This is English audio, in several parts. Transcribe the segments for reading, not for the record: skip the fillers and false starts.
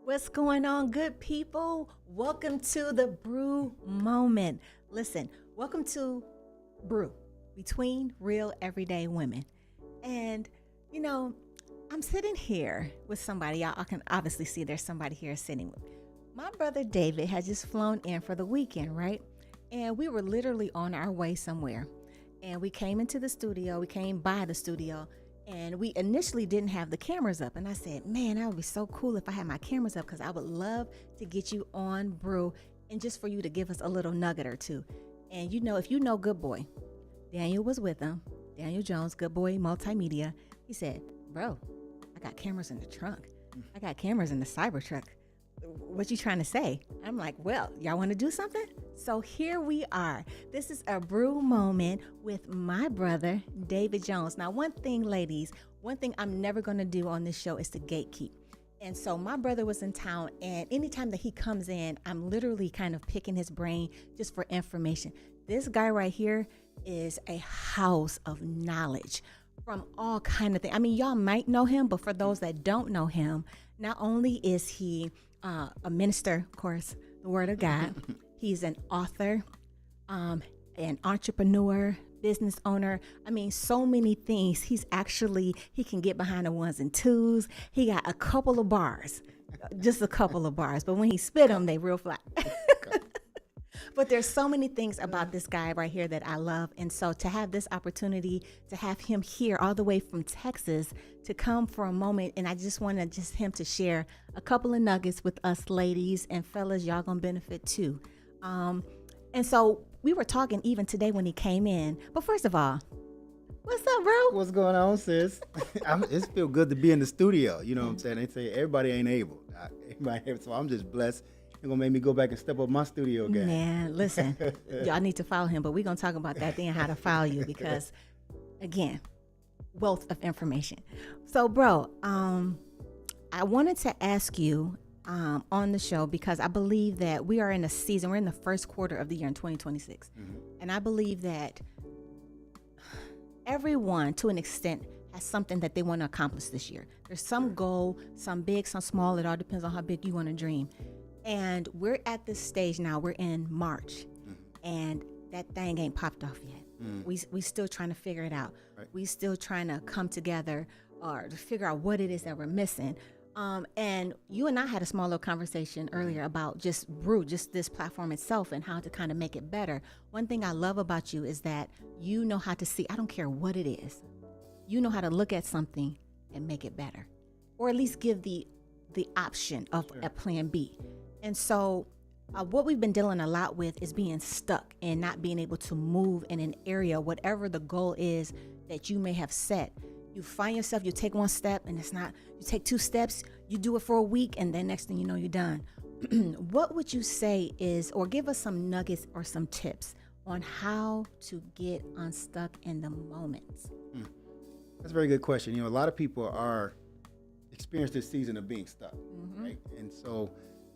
What's going on, good people? Welcome to the Brew Moment. Listen, welcome to Brew, Between Real Everyday Women. And, you know, I'm sitting here with somebody. Y'all can obviously see there's somebody here sitting with me. My brother David had just flown in for the weekend, right? And we were literally on our way somewhere. And we came into the studio, we came by the studio, and we initially didn't have the cameras up. And I said, man, that would be so cool if I had my cameras up because I would love to get you on Brew and just for you to give us a little nugget or two. And you know, if you know Good Boy, Daniel was with him, Daniel Jones, Good Boy Multimedia. He said, bro, I got cameras in the trunk. I got cameras in the Cybertruck. What you trying to say? I'm like, well, y'all want to do something? So here we are. This is a Brew Moment with my brother, David Jones. Now, one thing, ladies, one thing I'm never going to do on this show is to gatekeep. And so my brother was in town, and anytime that he comes in, I'm literally kind of picking his brain just for information. This guy right here is a house of knowledge from all kind of things. I mean, y'all might know him, but for those that don't know him, not only is he a minister, of course, the word of God. He's an author, an entrepreneur, business owner. I mean, so many things. He can get behind the ones and twos. He got a couple of bars, just a couple of bars. But when he spit them, they real flat. But there's so many things about this guy right here that I love. And so to have this opportunity to have him here all the way from Texas to come for a moment, and I just wanted him to share a couple of nuggets with us ladies and fellas, y'all gonna benefit too. And so we were talking even today when he came in. But first of all, what's up, bro? What's going on, sis? It feels good to be in the studio. You know what I'm saying? They say everybody ain't able. So I'm just blessed. It's gonna make me go back and step up my studio game. Man, listen, y'all need to follow him, but we're gonna talk about that then, how to follow you, because again, wealth of information. So, bro, I wanted to ask you on the show because I believe that we are in a season. We're in the first quarter of the year in 2026, and I believe that everyone, to an extent, has something that they want to accomplish this year. There's some goal, some big, some small. It all depends on how big you want to dream. And we're at this stage now. We're in March, and that thing ain't popped off yet. We still trying to figure it out. Right. We still trying to come together or to figure out what it is that we're missing. And you and I had a small little conversation earlier about just Brew, just this platform itself and how to kind of make it better. One thing I love about you is that you know how to see, I don't care what it is. You know how to look at something and make it better, or at least give the option of a plan B. And so what we've been dealing a lot with is being stuck and not being able to move in an area, whatever the goal is that you may have set. You find yourself, you take one step and it's not, you take two steps, you do it for a week, and then next thing you know, you're done. What would you say is, or give us some nuggets or some tips on how to get unstuck in the moments? That's a very good question. You know, a lot of people are experience this season of being stuck, right? And so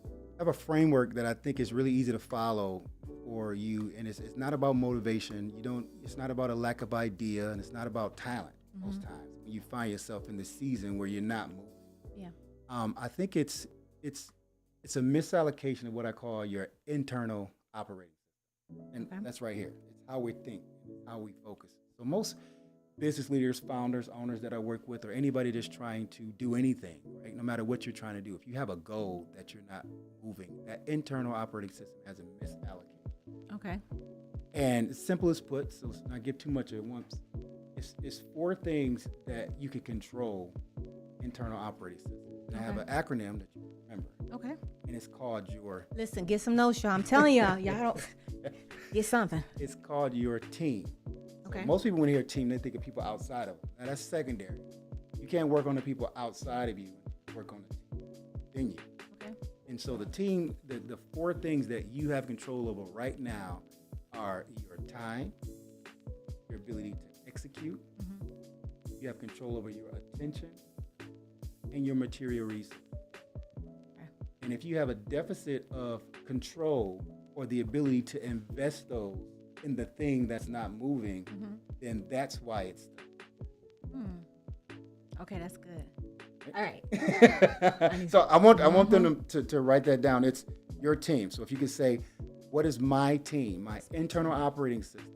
I have a framework that I think is really easy to follow for you, and it's not about motivation. It's not about a lack of idea, and it's not about talent most times when you find yourself in the season where you're not moving. Yeah. I think it's a misallocation of what I call your internal operating system, and that's right here. It's how we think, how we focus. So most business leaders, founders, owners that I work with, or anybody that's trying to do anything, right? No matter what you're trying to do, if you have a goal that you're not moving, that internal operating system has a misallocation. Okay. And simple as put, so let's not give too much at once. It's four things that you can control internal operating system. And I have an acronym that you remember. Okay. And it's called your... Listen, get some notes, y'all. I'm telling y'all don't get something. It's called your team. Okay. Most people, when they hear team, they think of people outside of them. Now, that's secondary. You can't work on the people outside of you and work on the team within you. Okay. And so the team, the four things that you have control over right now are your time, your ability to execute, you have control over your attention, and your material resources. Okay. And if you have a deficit of control or the ability to invest those in the thing that's not moving, then that's why it's stuck. Okay, that's good. All right. So I want them to write that down. It's your team. So if you could say, what is my team, my internal operating system?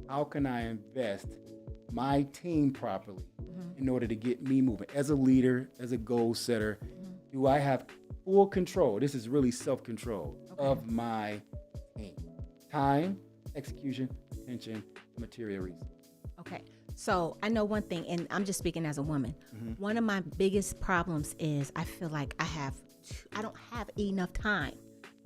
How can I invest my team properly in order to get me moving? As a leader, as a goal setter, do I have full control? This is really self-control of my team. Time, execution, attention, material resources. Okay. So I know one thing, and I'm just speaking as a woman. One of my biggest problems is I feel like I don't have enough time.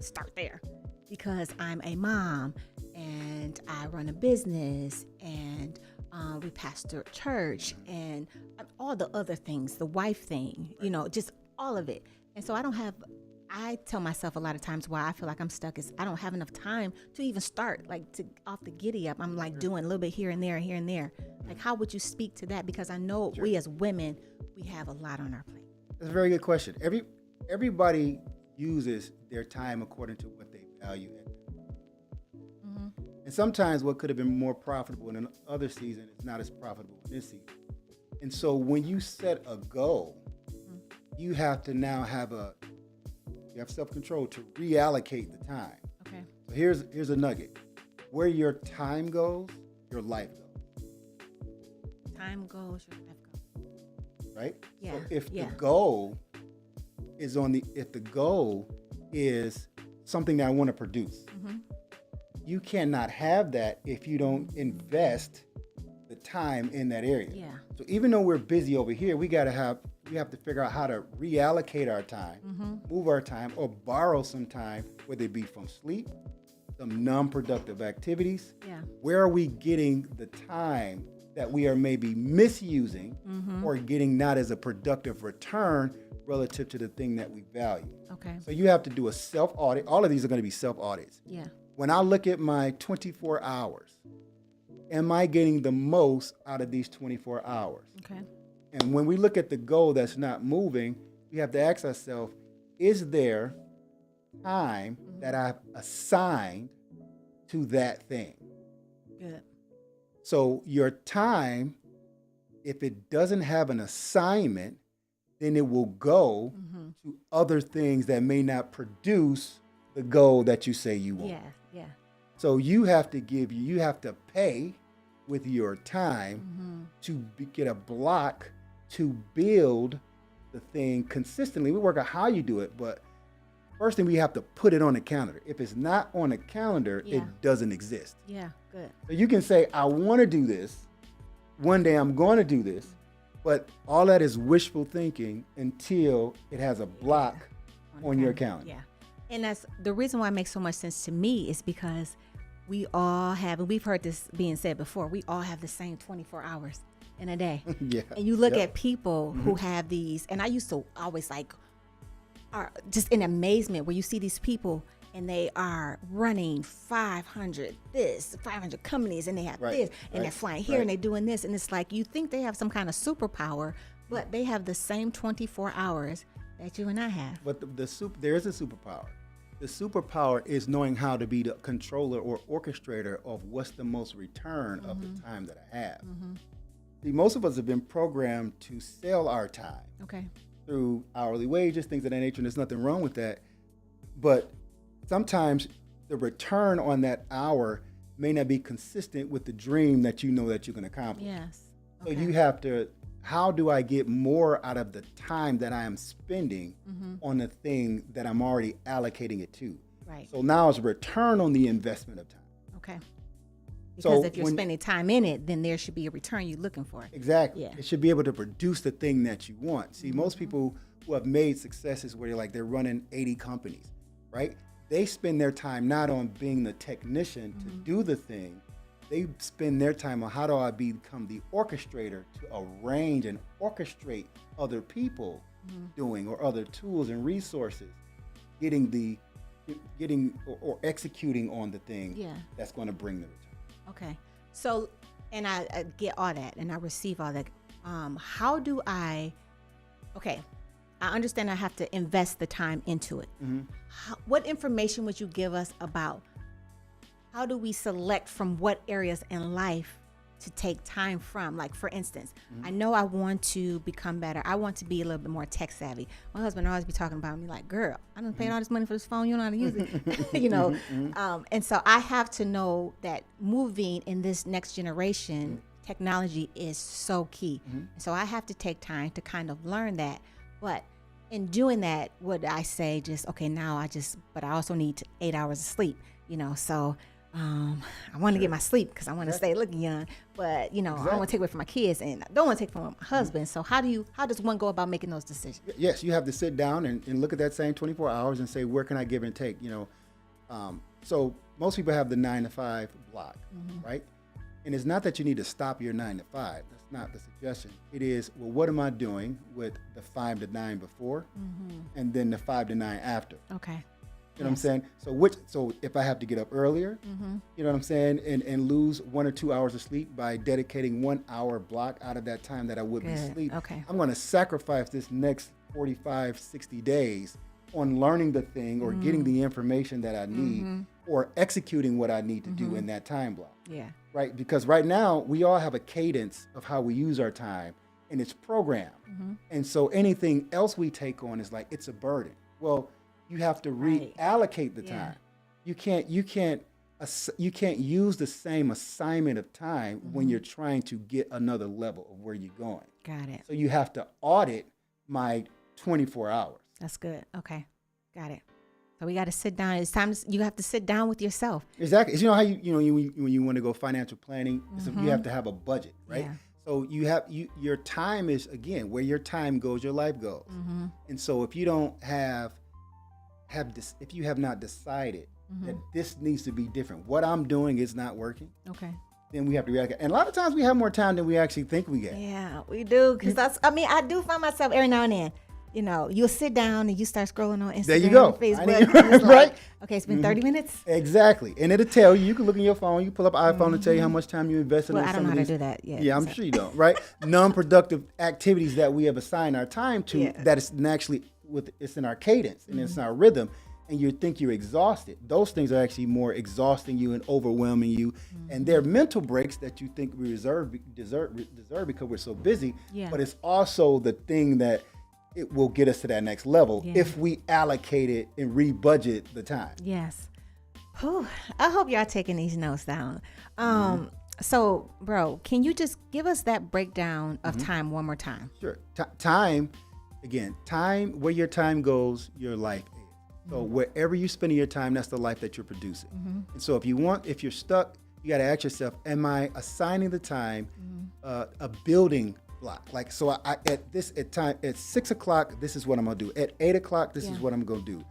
Start there, because I'm a mom and I run a business and we pastor a church and all the other things, the wife thing, just all of it. And so I tell myself a lot of times why I feel like I'm stuck is I don't have enough time to even start, like to off the giddy up. I'm like doing a little bit here and there, here and there. Like, how would you speak to that? Because I know we as women, we have a lot on our plate. That's a very good question. Everybody uses their time according to what they value. And sometimes what could have been more profitable in another season is not as profitable in this season. And so when you set a goal, you have to now have self-control to reallocate the time. Okay. So here's a nugget. Where your time goes, your life goes. Time goes, your life goes. Right? Yeah. So if the goal is something that I want to produce, you cannot have that if you don't invest the time in that area. Yeah. So even though we're busy over here, we have to figure out how to reallocate our time, move our time, or borrow some time, whether it be from sleep, some non-productive activities. Yeah. Where are we getting the time that we are maybe misusing or getting not as a productive return relative to the thing that we value? Okay. So you have to do a self-audit. All of these are going to be self-audits. Yeah. When I look at my 24 hours, am I getting the most out of these 24 hours? Okay. And when we look at the goal that's not moving, we have to ask ourselves, is there time that I've assigned to that thing? Good. So your time, if it doesn't have an assignment, then it will go to other things that may not produce the goal that you say you want. Yeah. So you have to pay with your time to get a block to build the thing consistently. We work out how you do it, but first thing we have to put it on the calendar. If it's not on the calendar, it doesn't exist. Yeah, good. So you can say, I want to do this. One day I'm going to do this, but all that is wishful thinking until it has a block on your calendar. Yeah. And that's the reason why it makes so much sense to me is because we all have, and we've heard this being said before, we all have the same 24 hours in a day. Yeah. And you look at people who have these, and I used to always are just in amazement where you see these people and they are running 500 companies and they have this and they're flying here and they're doing this. And it's like, you think they have some kind of superpower, but they have the same 24 hours that you and I have. But there is a superpower. The superpower is knowing how to be the controller or orchestrator of what's the most return of the time that I have. See, most of us have been programmed to sell our time through hourly wages, things of that nature, and there's nothing wrong with that. But sometimes the return on that hour may not be consistent with the dream that you know that you can accomplish. Yes. So you have to, how do I get more out of the time that I am spending on the thing that I'm already allocating it to? Right. So now it's a return on the investment of time. Okay. Because So if you're spending time in it, then there should be a return you're looking for. Exactly. Yeah. It should be able to produce the thing that you want. See, most people who have made successes where they're running 80 companies, right? They spend their time not on being the technician to do the thing. They spend their time on how do I become the orchestrator to arrange and orchestrate other people doing, or other tools and resources, getting or executing on the thing that's going to bring the return. Okay. So, and I get all that and I receive all that. How do I understand I have to invest the time into it. What information would you give us about how do we select from what areas in life to take time from. Like, for instance, I know I want to become better. I want to be a little bit more tech savvy. My husband always be talking about me like, girl, I done paid all this money for this phone. You don't know how to use it, you know? And so I have to know that moving in this next generation, technology is so key. So I have to take time to kind of learn that. But in doing that, would I say just, okay, now but I also need 8 hours of sleep, you know? So I want to get my sleep because I want to stay looking young, but you know, I don't want to take away from my kids and I don't want to take from my husband. So how does one go about making those decisions? Yes, you have to sit down and look at that same 24 hours and say, where can I give and take, you know? So most people have the 9 to 5 block, right? And it's not that you need to stop your 9 to 5. That's not the suggestion. It is, well, what am I doing with the 5 to 9 before and then the 5 to 9 after? Okay. You know what I'm saying? So if I have to get up earlier, you know what I'm saying, and lose 1 or 2 hours of sleep by dedicating 1 hour block out of that time that I would be asleep, I'm going to sacrifice this next 45, 60 days on learning the thing or getting the information that I need or executing what I need to do in that time block. Yeah. Right? Because right now we all have a cadence of how we use our time and it's programmed. And so anything else we take on is like, it's a burden. Well, you have to reallocate the time. You can't use the same assignment of time when you're trying to get another level of where you're going. Got it. So you have to audit my 24 hours. That's good. Okay. Got it. So we got to sit down. It's time. You have to sit down with yourself. Exactly. You know how when you want to go financial planning, you have to have a budget, right? Yeah. So your time is, again, where your time goes, your life goes. And so if you don't if you have not decided that this needs to be different, what I'm doing is not working. Okay. Then we have to react. And a lot of times we have more time than we actually think we get. Yeah, we do. Because I do find myself every now and then, you know, you'll sit down and you start scrolling on Instagram, there you go. Facebook, and it's right? Like, okay, it's been 30 minutes. Exactly. And it'll tell you, you can look in your phone, you pull up an iPhone and tell you how much time you invested Well, on I don't some know of how these. to do that yet. Yeah, I'm sure you don't, right? Non-productive activities that we have assigned our time to, that is actually it's in our cadence and it's in our rhythm. And you think you're exhausted. Those things are actually more exhausting you and overwhelming you. And they're mental breaks that you think we deserve because we're so busy. Yeah. But it's also the thing that it will get us to that next level if we allocate it and rebudget the time. Yes. Whew. I hope y'all taking these notes down. So, bro, can you just give us that breakdown of time one more time? Sure. Time, where your time goes, your life is. So wherever you're spending your time, that's the life that you're producing. And so if you're stuck, you got to ask yourself, am I assigning the time a building block? Like, so at 6 o'clock, this is what I'm going to do. At 8 o'clock, this is what I'm going to do.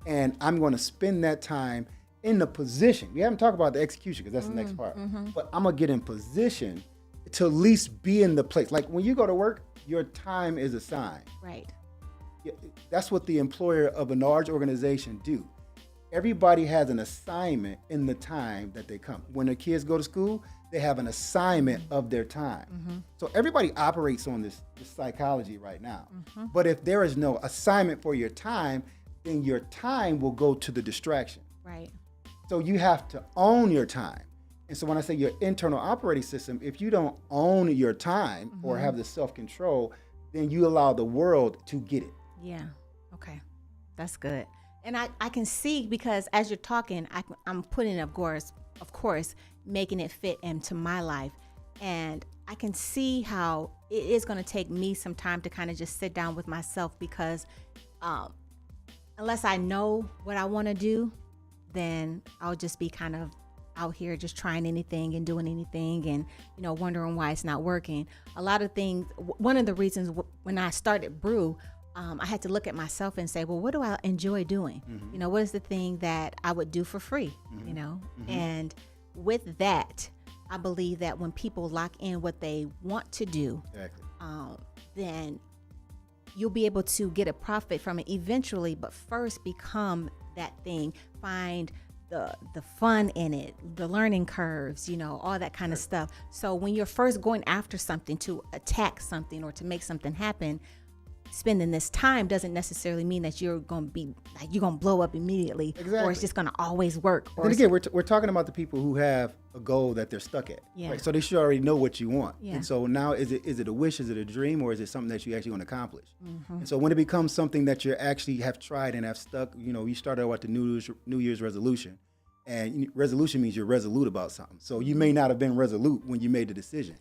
And I'm going to spend that time in the position. We haven't talked about the execution because that's the next part. But I'm going to get in position to at least be in the place. Like when you go to work, your time is assigned. Right. That's what the employer of a large organization do. Everybody has an assignment in the time that they come. When the kids go to school, they have an assignment of their time. So everybody operates on this psychology right now. But if there is no assignment for your time, then your time will go to the distraction. Right. So you have to own your time. And so when I say your internal operating system, if you don't own your time or have the self-control, then you allow the world to get it. Yeah. Okay. That's good. And I can see, because as you're talking, I'm putting, of course, making it fit into my life. And I can see how it is going to take me some time to kind of just sit down with myself, because unless I know what I want to do, then I'll just be kind of out here just trying anything and doing anything and, you know, wondering why it's not working. A lot of things, one of the reasons when I started Brew, I had to look at myself and say, well, what do I enjoy doing? You know, what is the thing that I would do for free, you know? And with that, I believe that when people lock in what they want to do, then you'll be able to get a profit from it eventually, but first become that thing, find the fun in it, the learning curves, you know, all that kind of stuff. So when you're first going after something to attack something or to make something happen, spending this time doesn't necessarily mean that you're going to be like, you're going to blow up immediately, Exactly. or it's just going to always work. Or And again, we're talking about the people who have a goal that they're stuck at. Yeah. Right? So they should already know what you want. Yeah. And so now is it a wish, is it a dream, or is it something that you actually want to accomplish? And so when it becomes something that you actually have tried and have stuck, you started out with the New Year's resolution. And resolution means you're resolute about something. So you may not have been resolute when you made the decision.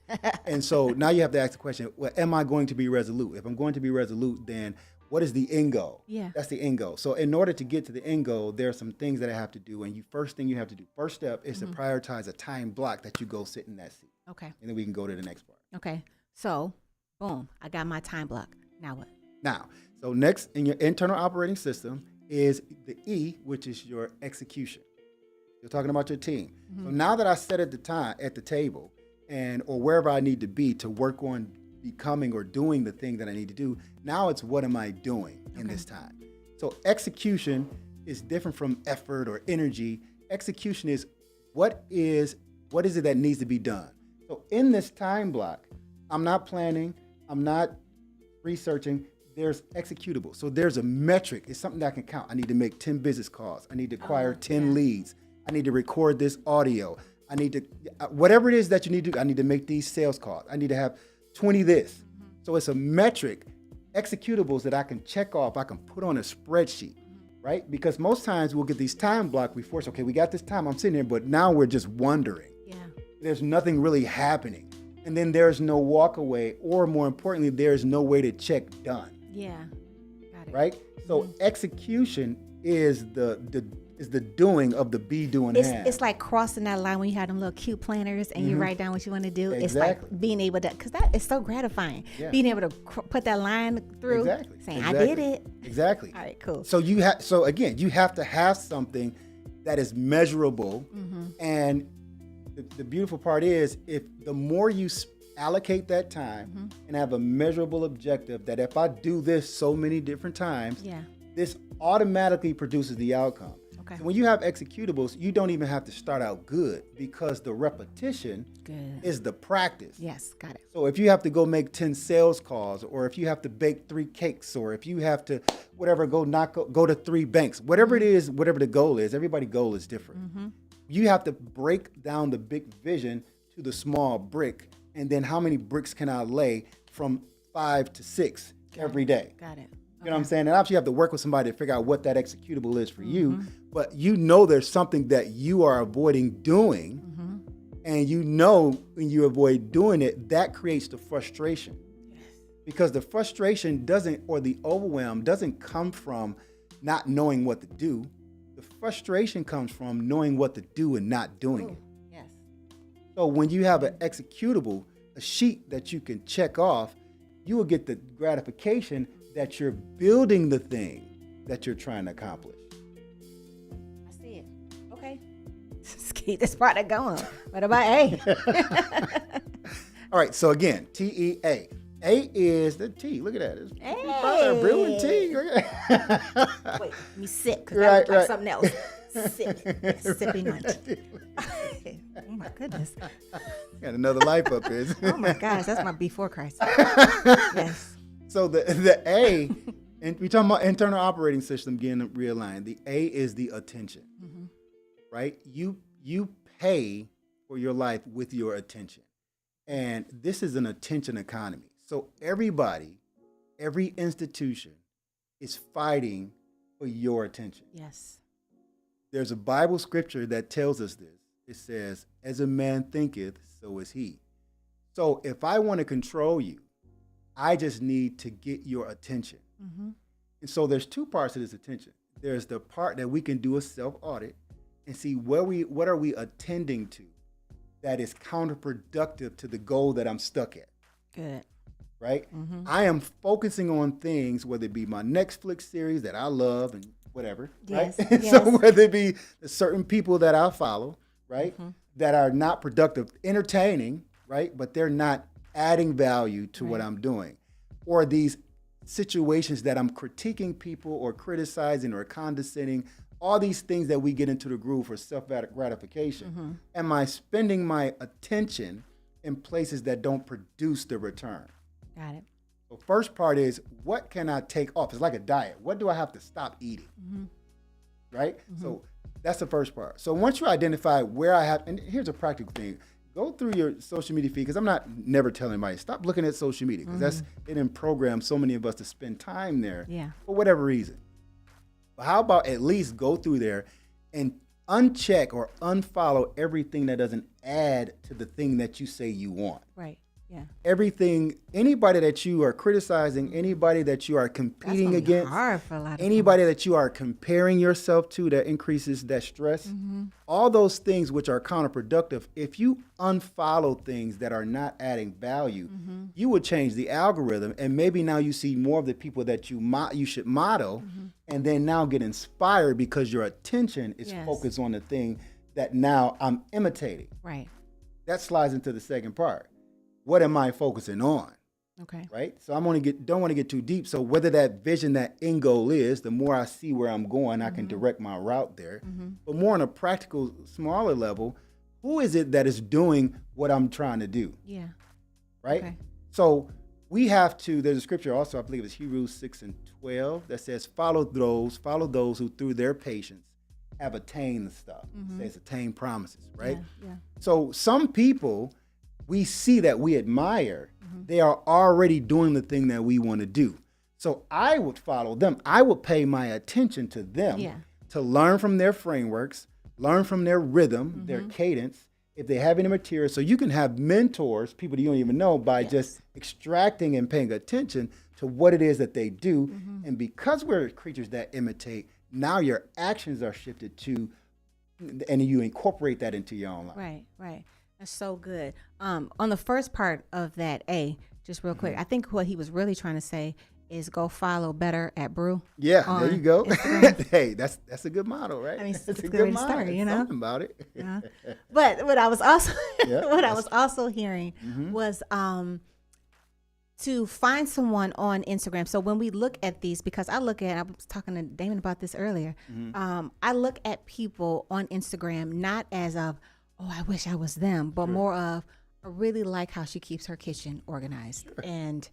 And so now you have to ask the question, well, am I going to be resolute? If I'm going to be resolute, then what is the end goal? Yeah. That's the end goal. So in order to get to the end goal, there are some things that I have to do. And first step is to prioritize a time block that you go sit in that seat. Okay. And then we can go to the next part. Okay. So, boom, I got my time block. Now what? Now, so next in your internal operating system is the E, which is your execution. You're talking about your team. So now that I set at the table or wherever I need to be to work on becoming or doing the thing that I need to do, now it's what am I doing in this time? So execution is different from effort or energy. Execution is what is it that needs to be done? So in this time block, I'm not planning, I'm not researching, there's executable. So there's a metric. It's something that I can count. I need to make 10 business calls. I need to acquire 10 leads. I need to record this audio. I need to, whatever it is that you need to do, I need to make these sales calls. I need to have 20 this. So it's a metric, executables that I can check off, I can put on a spreadsheet, right? Because most times we'll get these time blocks before, okay, we got this time, I'm sitting here, but now we're just wondering. Yeah. There's nothing really happening. And then there's no walk away, or more importantly, there's no way to check done. Yeah. Got it. Right? So execution is the doing of the be doing hand. It's like crossing that line when you have them little cute planners and you write down what you want to do. Exactly. It's like being able to, because that is so gratifying. Yeah. Being able to put that line through, saying, I did it. Exactly. All right, cool. So again, you have to have something that is measurable. And the beautiful part is, if the more you allocate that time and have a measurable objective, that if I do this so many different times, this automatically produces the outcome. Okay. So when you have executables, you don't even have to start out good, because the repetition is the practice. Yes, got it. So if you have to go make 10 sales calls, or if you have to bake 3 cakes, or if you have to go to 3 banks, whatever it is, whatever the goal is, everybody's goal is different. You have to break down the big vision to the small brick, and then how many bricks can I lay from 5 to 6 every day? Got it. You know what I'm saying? And obviously you have to work with somebody to figure out what that executable is for you, but there's something that you are avoiding doing, and when you avoid doing it, that creates the frustration. Yes. Because the frustration or the overwhelm doesn't come from not knowing what to do. The frustration comes from knowing what to do and not doing it. Yes. So when you have an executable, a sheet that you can check off, you will get the gratification that you're building the thing that you're trying to accomplish. I see it. Okay. Let's keep this product going. What about A? All right. So again, TEA. A is the T. Look at that. It's Brew and T. Wait, let me sip, because that looks like something else. Sipping lunch. Oh my goodness. Got another life up here. Oh my gosh, that's my before Christ. Yes. So the A, and we talking about internal operating system getting realigned. The A is the attention, right? You pay for your life with your attention, and this is an attention economy. So everybody, every institution, is fighting for your attention. Yes. There's a Bible scripture that tells us this. It says, "As a man thinketh, so is he." So if I want to control you, I just need to get your attention. And so there's 2 parts of this attention. There's the part that we can do a self-audit and see what are we attending to that is counterproductive to the goal that I'm stuck at. Good. Right? I am focusing on things, whether it be my Netflix series that I love and whatever, yes, right? Yes. So whether it be the certain people that I follow, right, that are not productive, entertaining, right, but they're not adding value to what I'm doing, or these situations that I'm critiquing people or criticizing or condescending, all these things that we get into the groove for self-gratification. Am I spending my attention in places that don't produce the return? Got it. So first part is, what can I take off? It's like a diet. What do I have to stop eating? Right? So that's the first part. So once you identify where I have, and here's a practical thing. Go through your social media feed, because I'm not never telling anybody, stop looking at social media, because it didn't program so many of us to spend time there for whatever reason. But how about at least go through there and uncheck or unfollow everything that doesn't add to the thing that you say you want. Right. Yeah. Everything, anybody that you are criticizing, anybody that you are competing against, hard for a lot of anybody that you are comparing yourself to, that increases that stress, all those things which are counterproductive, if you unfollow things that are not adding value, you will change the algorithm, and maybe now you see more of the people that you should model, and then now get inspired because your attention is focused on the thing that now I'm imitating. Right. That slides into the second part. What am I focusing on? Okay. Right? So don't want to get too deep. So whether that vision, that end goal is, the more I see where I'm going, I can direct my route there. But more on a practical, smaller level, who is it that is doing what I'm trying to do? Yeah. Right? Okay. So we have to, there's a scripture also, I believe it's Hebrews 6:12, that says, follow those who through their patience have attained the stuff. It says attain promises, right? Yeah. So some people we see that we admire, they are already doing the thing that we want to do. So I would follow them. I would pay my attention to them to learn from their frameworks, learn from their rhythm, their cadence, if they have any material. So you can have mentors, people that you don't even know, by just extracting and paying attention to what it is that they do. And because we're creatures that imitate, now your actions are shifted to, and you incorporate that into your own life. Right, right. That's so good. On the first part of that, just real quick, I think what he was really trying to say is go follow Better at Brew. Yeah, there you go. Hey, that's a good motto, right? I mean, it's a good way to start, you know? Something about it. But what I was also I was also hearing was to find someone on Instagram. So when we look at these, because I was talking to Damon about this earlier, I look at people on Instagram not as of, oh, I wish I was them, but more of, I really like how she keeps her kitchen organized. And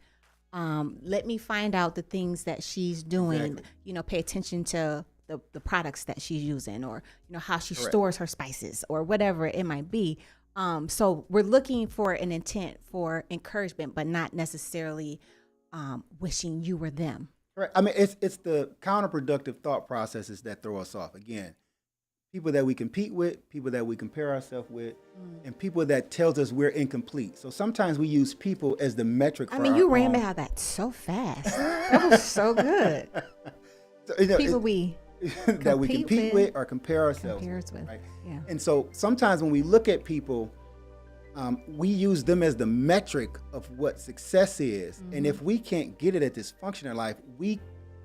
let me find out the things that she's doing, pay attention to the products that she's using, or, how she stores her spices, or whatever it might be. So we're looking for an intent for encouragement, but not necessarily wishing you were them. Right. I mean, it's the counterproductive thought processes that throw us off. Again, people that we compete with, people that we compare ourselves with, and people that tells us we're incomplete. So sometimes we use people as the metric for you ran about that so fast. That was so good. So, people that we compete with or compare ourselves with. Right? Yeah. And so sometimes when we look at people, we use them as the metric of what success is. And if we can't get it at this function in life, we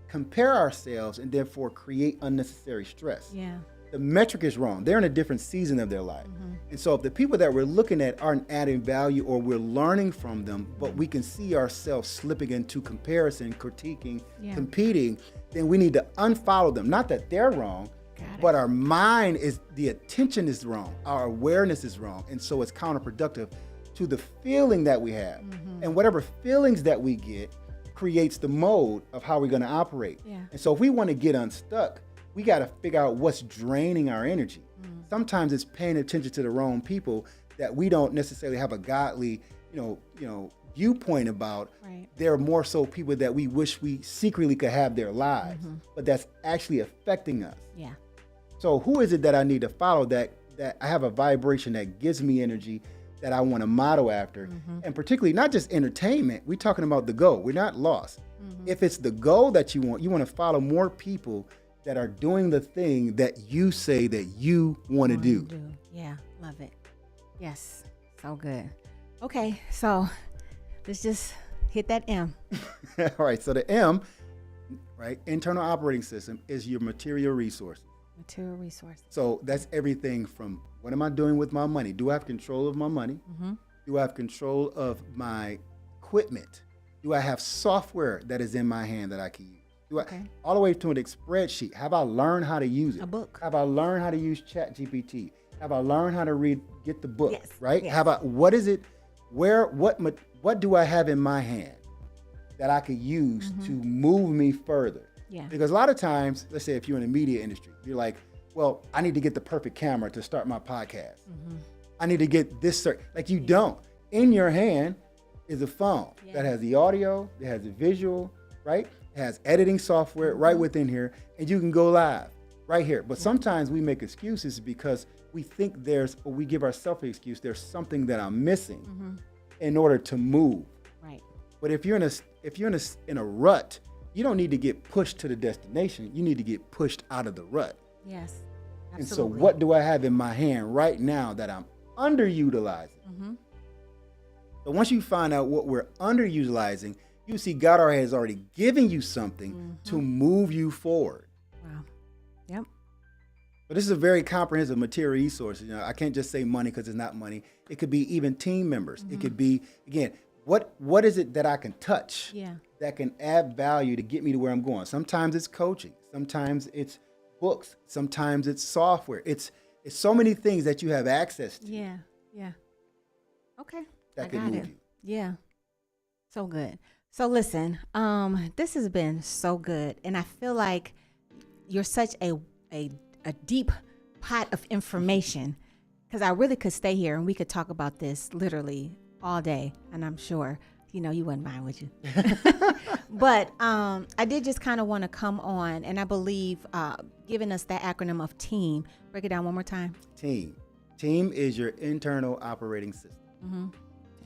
compare ourselves and therefore create unnecessary stress. Yeah. The metric is wrong. They're in a different season of their life. And so if the people that we're looking at aren't adding value, or we're learning from them, but we can see ourselves slipping into comparison, critiquing, competing, then we need to unfollow them. Not that they're wrong, but our mind the attention is wrong. Our awareness is wrong. And so it's counterproductive to the feeling that we have. And whatever feelings that we get creates the mode of how we're going to operate. Yeah. And so if we want to get unstuck, we got to figure out what's draining our energy. Sometimes it's paying attention to the wrong people that we don't necessarily have a godly, viewpoint about. Right. They're more so people that we wish we secretly could have their lives, but that's actually affecting us. Yeah. So who is it that I need to follow that I have a vibration that gives me energy that I want to model after? And particularly not just entertainment, we're talking about the goal. We're not lost. If it's the goal that you want to follow more people that are doing the thing that you say that you want to do. Yeah, love it. Yes, so good. Okay, so let's just hit that M. All right, so the M, right, internal operating system, is your material resources. Material resources. So that's everything from, what am I doing with my money? Do I have control of my money? Do I have control of my equipment? Do I have software that is in my hand that I can use? All the way to an spreadsheet. Have I learned how to use it? A book. Have I learned how to use ChatGPT? Have I learned how to get the book? Yes. Right? Yes. What is it? What do I have in my hand that I could use to move me further. Yeah. Because a lot of times, let's say if you're in the media industry, you're like, well, I need to get the perfect camera to start my podcast. I need to get this, like you don't. In your hand is a phone that has the audio, that has the visual, right? It has editing software right within here, and you can go live right here. But sometimes we make excuses because we think or we give ourselves an excuse, there's something that I'm missing in order to move. Right. But if you're in a rut, you don't need to get pushed to the destination. You need to get pushed out of the rut. Yes. Absolutely. And so what do I have in my hand right now that I'm underutilizing? So once you find out what we're underutilizing, you see God already has already given you something to move you forward. Wow. Yep. But this is a very comprehensive material resource. You know, I can't just say money because it's not money. It could be even team members. It could be, again, what is it that I can touch that can add value to get me to where I'm going? Sometimes it's coaching. Sometimes it's books. Sometimes it's software. It's so many things that you have access to. Yeah. Yeah. Okay. That I can got move it. you. Yeah. So good. So listen, this has been so good. And I feel like you're such a deep pot of information, because I really could stay here and we could talk about this literally all day. And I'm sure, you wouldn't mind, would you? But I did just kind of want to come on, and I believe giving us that acronym of TEAM. Break it down one more time. Team. Team is your internal operating system.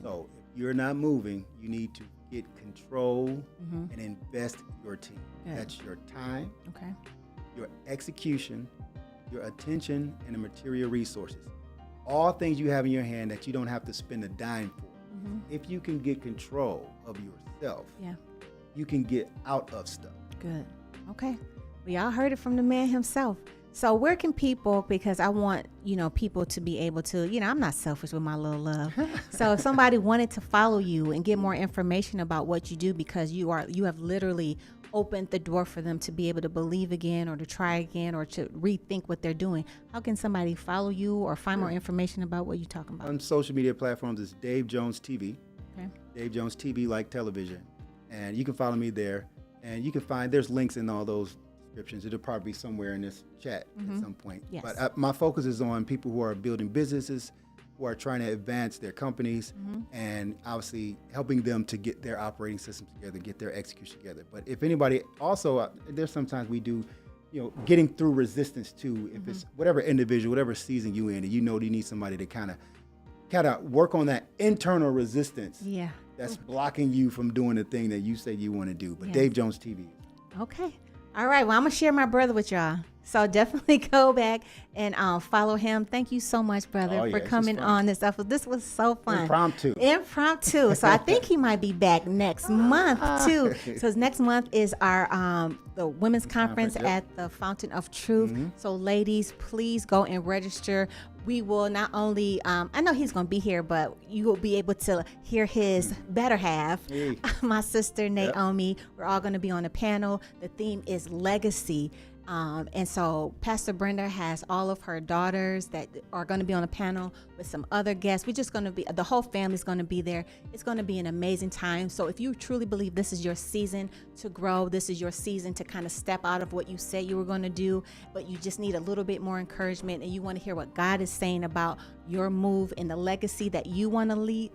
So if you're not moving, you need to get control and invest in your team. Good. That's your time, Okay. your execution, your attention, and the material resources. All things you have in your hand that you don't have to spend a dime for. If you can get control of yourself, you can get out of stuff. Good. Okay. We all heard it from the man himself. So where can people, because I want, people to be able to, I'm not selfish with my little love. So if somebody wanted to follow you and get more information about what you do, because you have literally opened the door for them to be able to believe again or to try again or to rethink what they're doing, how can somebody follow you or find more information about what you're talking about? On social media platforms, it's Dave Jones TV. Okay. Dave Jones TV, like television. And you can follow me there. And you can there's links in all those descriptions. It'll probably be somewhere in this chat at some point. Yes. But my focus is on people who are building businesses, who are trying to advance their companies, and obviously helping them to get their operating systems together, get their execution together. But if anybody also, there's sometimes we do, getting through resistance too. If it's whatever individual, whatever season you in, and you need somebody to kind of work on that internal resistance. Yeah. That's blocking you from doing the thing that you say you want to do. But Yes. Dave Jones TV. Okay. All right. Well, I'm going to share my brother with y'all. So definitely go back and follow him. Thank you so much, brother, for coming on this episode. This was so fun. Impromptu. So I think he might be back next month too. So next month is our the women's conference at the Fountain of Truth. So ladies, please go and register. We will not only, I know he's going to be here, but you will be able to hear his better half, my sister Naomi. We're all going to be on a panel. The theme is legacy. And so Pastor Brenda has all of her daughters that are going to be on a panel with some other guests. We're just going to be, the whole family's going to be there. It's going to be an amazing time. So if you truly believe this is your season to grow, this is your season to kind of step out of what you said you were going to do, but you just need a little bit more encouragement and you want to hear what God is saying about your move and the legacy that you want to leave,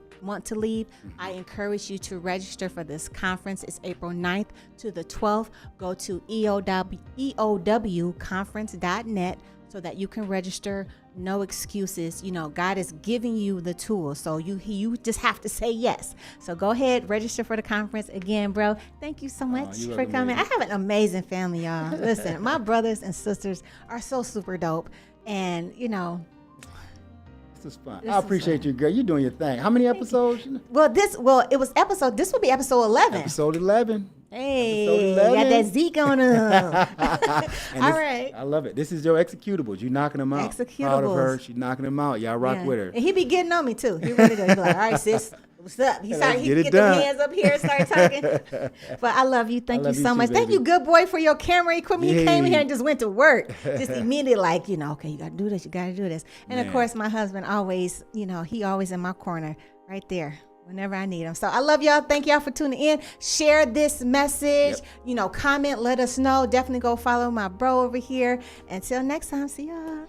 I encourage you to register for this conference. It's April 9th to the 12th. Go to eowconference.net so that you can register. No excuses. God is giving you the tools. So you just have to say yes. So go ahead, register for the conference. Again, bro, thank you so much for coming. I have an amazing family, y'all. Listen, my brothers and sisters are so super dope. And, This is fun. I appreciate you, girl. You're doing your thing. How many episodes? This will be episode 11. Episode 11. Hey, Episode 11. got that Zeke on them. All right. I love it. This is your executables. You knocking them out. Proud of her. She's knocking them out. Y'all rock with her. And he be getting on me too. He really does. He be like, all right, sis, what's up? He get done. the hands up here and start talking. But I love you. Thank you so much. Baby. Thank you, good boy, for your camera equipment. You came here and just went to work. Just immediately like, okay, you got to do this. You got to do this. And of course, my husband always, he always in my corner right there. whenever I need them. So I love y'all. Thank y'all for tuning in. Share this message. Yep. Comment, let us know. Definitely go follow my bro over here. Until next time, see y'all.